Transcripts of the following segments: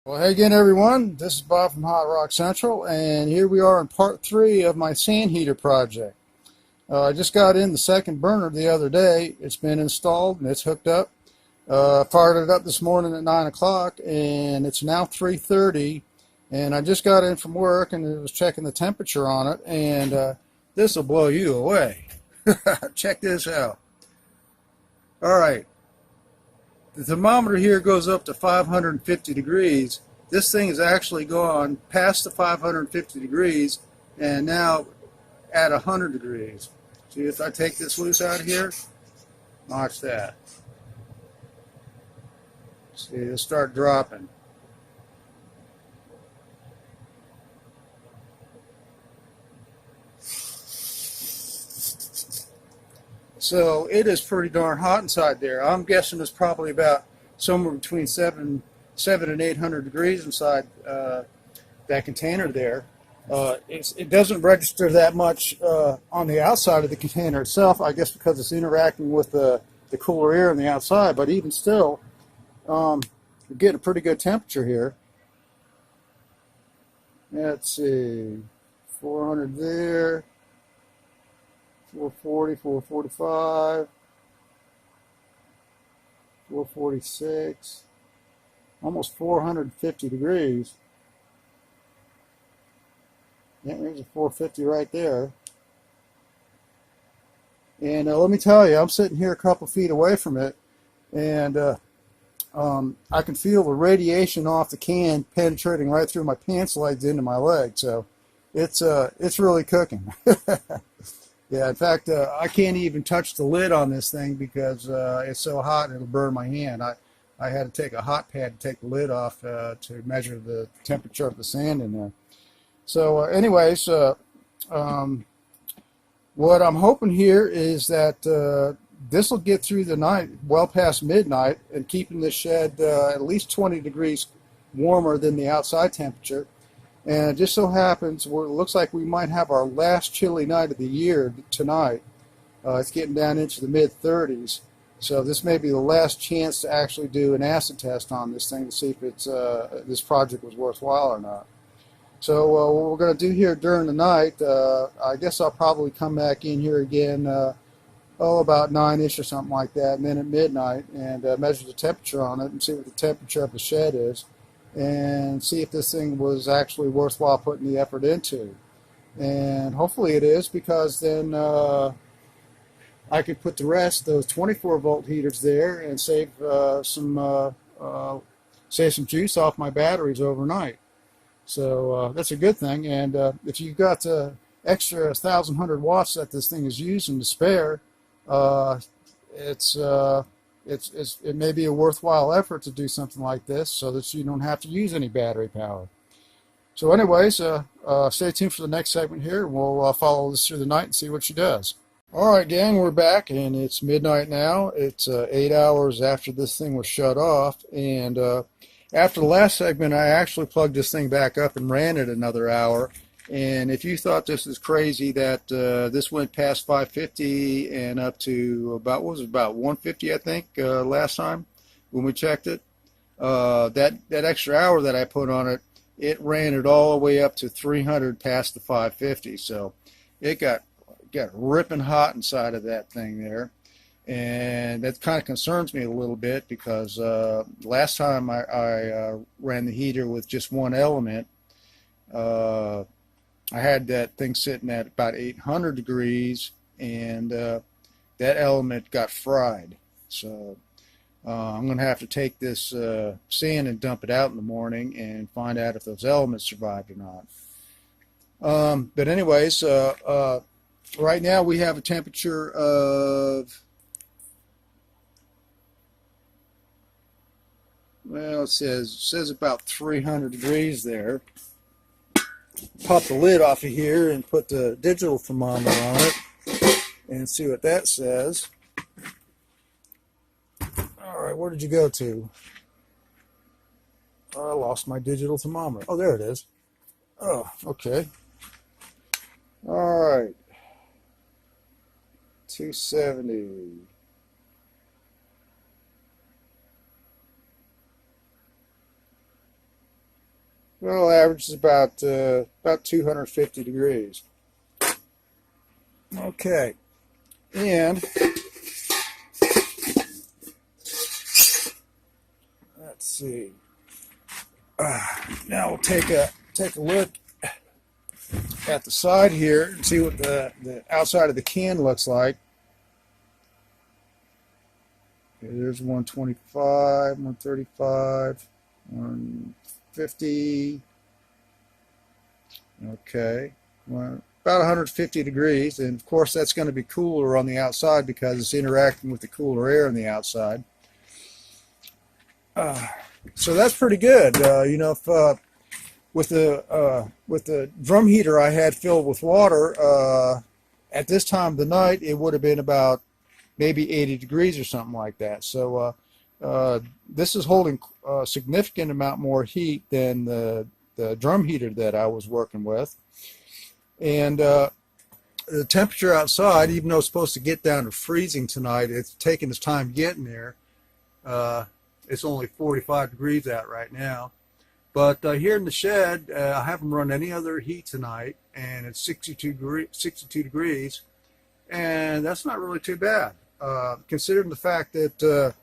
Well, hey again, everyone. This is Bob from Hot Rock Central, and here we are in part 3 of my sand heater project. I just got in the second burner the other day. It's been installed and it's hooked up. Fired it up this morning at 9 o'clock, and it's now 3:30. And I just got in from work and was checking the temperature on it, and this will blow you away. Check this out. All right. The thermometer here goes up to 550 degrees. This thing has actually gone past the 550 degrees and now at 100 degrees. See, if I take this loose out here, watch that. See, it'll start dropping. So it is pretty darn hot inside there. I'm guessing it's probably about somewhere between 7 and 800 degrees inside that container there. It doesn't register that much on the outside of the container itself, I guess because it's interacting with the cooler air on the outside, but even still, you're getting a pretty good temperature here. Let's see, 400 there. 440, 445, 446, almost 450 degrees. Yeah, there's a 450 right there. And let me tell you, I'm sitting here a couple feet away from it, and I can feel the radiation off the can penetrating right through my pants legs into my leg. So it's really cooking. Yeah, in fact, I can't even touch the lid on this thing because it's so hot it'll burn my hand. I had to take a hot pad to take the lid off to measure the temperature of the sand in there. So anyways, what I'm hoping here is that this will get through the night well past midnight and keeping this shed at least 20 degrees warmer than the outside temperature. And it just so happens, it looks like we might have our last chilly night of the year tonight. It's getting down into the mid-30s. So this may be the last chance to actually do an acid test on this thing to see if this project was worthwhile or not. So what we're going to do here during the night, I guess I'll probably come back in here again, about 9-ish or something like that, and then at midnight, and measure the temperature on it and see what the temperature of the shed is, and see if this thing was actually worthwhile putting the effort into. And hopefully it is, because then I could put the rest, those 24-volt heaters there, and save some juice off my batteries overnight. So that's a good thing. And if you've got extra 1,100 watts that this thing is using to spare, it may be a worthwhile effort to do something like this so that you don't have to use any battery power. So anyways, stay tuned for the next segment here. We'll follow this through the night and see what she does. Alright gang, we're back, and it's midnight now. It's 8 hours after this thing was shut off, and after the last segment I actually plugged this thing back up and ran it another hour. And if you thought this is crazy that this went past 550 and up to about, what was it, about 150 I think last time when we checked it, that extra hour that I put on it, it ran it all the way up to 300 past the 550. So it got ripping hot inside of that thing there. And that kind of concerns me a little bit because last time I ran the heater with just one element, I had that thing sitting at about 800 degrees, and that element got fried. So I'm going to have to take this sand and dump it out in the morning and find out if those elements survived or not. But anyways, right now we have a temperature of, well, it says about 300 degrees there. Pop the lid off of here and put the digital thermometer on it and see what that says. Alright, where did you go to? Oh, I lost my digital thermometer. Oh, there it is. Oh, okay. Alright. 270. Well, average is about 250 degrees. Okay, and let's see. Now we'll take a look at the side here and see what the outside of the can looks like. Okay, there's 125, 135, 150. Okay, well, about 150 degrees, and of course that's going to be cooler on the outside because it's interacting with the cooler air on the outside. So that's pretty good. If with the drum heater I had filled with water, at this time of the night it would have been about maybe 80 degrees or something like that. So this is holding a significant amount more heat than the drum heater that I was working with. And the temperature outside, even though it's supposed to get down to freezing tonight, it's taking its time getting there. It's only 45 degrees out right now. But here in the shed, I haven't run any other heat tonight, and it's 62 degrees, and that's not really too bad, considering the fact that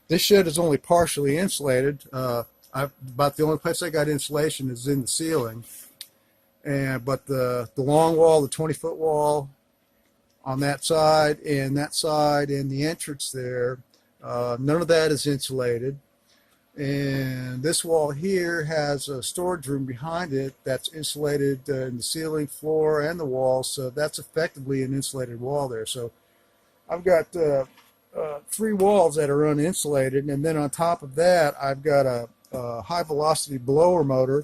this shed is only partially insulated. About the only place I got insulation is in the ceiling, but the long wall, the 20-foot wall on that side, and the entrance there, none of that is insulated. And this wall here has a storage room behind it that's insulated in the ceiling, floor, and the walls, so that's effectively an insulated wall there. So I've got 3 walls that are uninsulated, and then on top of that I've got a high velocity blower motor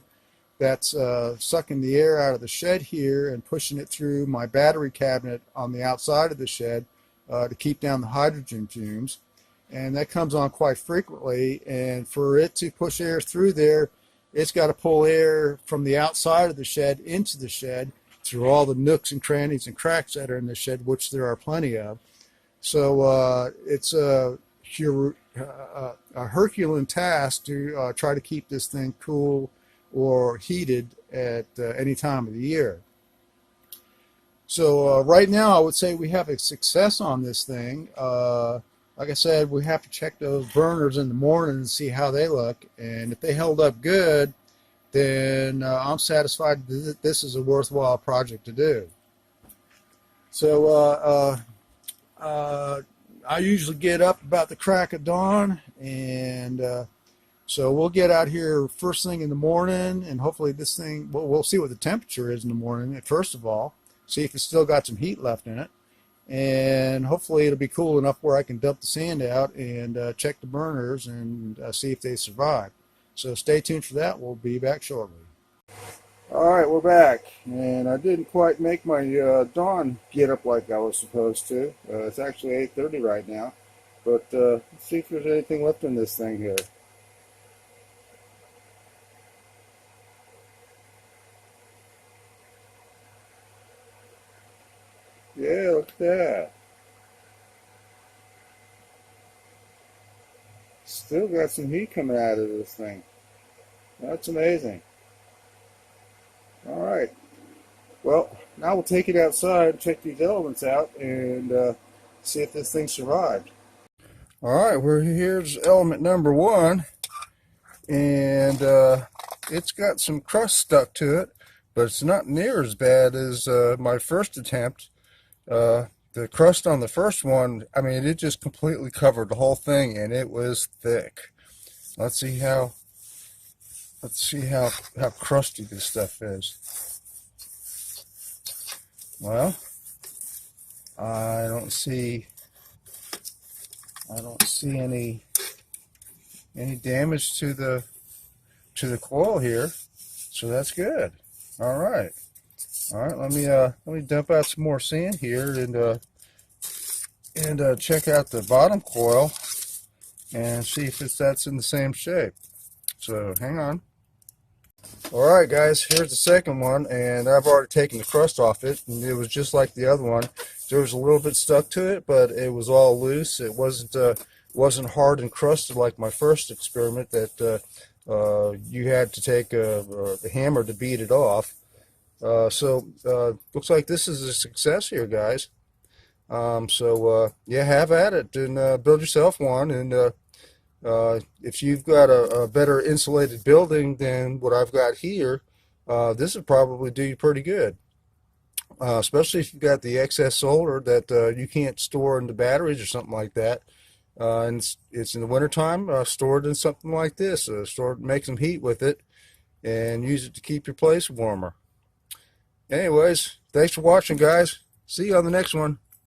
that's sucking the air out of the shed here and pushing it through my battery cabinet on the outside of the shed to keep down the hydrogen fumes. And that comes on quite frequently, and for it to push air through there, it's got to pull air from the outside of the shed into the shed through all the nooks and crannies and cracks that are in the shed, which there are plenty of. So it's a Herculean task to try to keep this thing cool or heated at any time of the year. So right now I would say we have a success on this thing. Like I said, we have to check those burners in the morning and see how they look. And if they held up good, then I'm satisfied that this is a worthwhile project to do. So I usually get up about the crack of dawn, and so we'll get out here first thing in the morning, and hopefully this thing, we'll see what the temperature is in the morning, first of all, see if it's still got some heat left in it. And hopefully it'll be cool enough where I can dump the sand out and check the burners and see if they survive. So stay tuned for that. We'll be back shortly. All right, we're back, and I didn't quite make my dawn get up like I was supposed to. It's actually 8:30 right now, but let's see if there's anything left in this thing here. Yeah, look at that. Still got some heat coming out of this thing. That's amazing. All right. Well, now we'll take it outside and check these elements out and see if this thing survived. All right, here's element number 1, and it's got some crust stuck to it, but it's not near as bad as my first attempt. The crust on the first one, I mean, it just completely covered the whole thing, and it was thick. Let's see how crusty this stuff is. Well, I don't see any damage to the coil here, so that's good. All right, let me dump out some more sand here and check out the bottom coil and see if that's in the same shape. So hang on. Alright guys, here's the second one, and I've already taken the crust off it, and it was just like the other one. There was a little bit stuck to it, but it was all loose. It wasn't hard and crusted like my first experiment that you had to take a hammer to beat it off. Looks like this is a success here, guys. Yeah, have at it and build yourself one. And if you've got a better insulated building than what I've got here, this would probably do you pretty good. Especially if you've got the excess solar that you can't store in the batteries or something like that. And it's in the wintertime, store it in something like this. Make some heat with it and use it to keep your place warmer. Anyways, thanks for watching, guys. See you on the next one.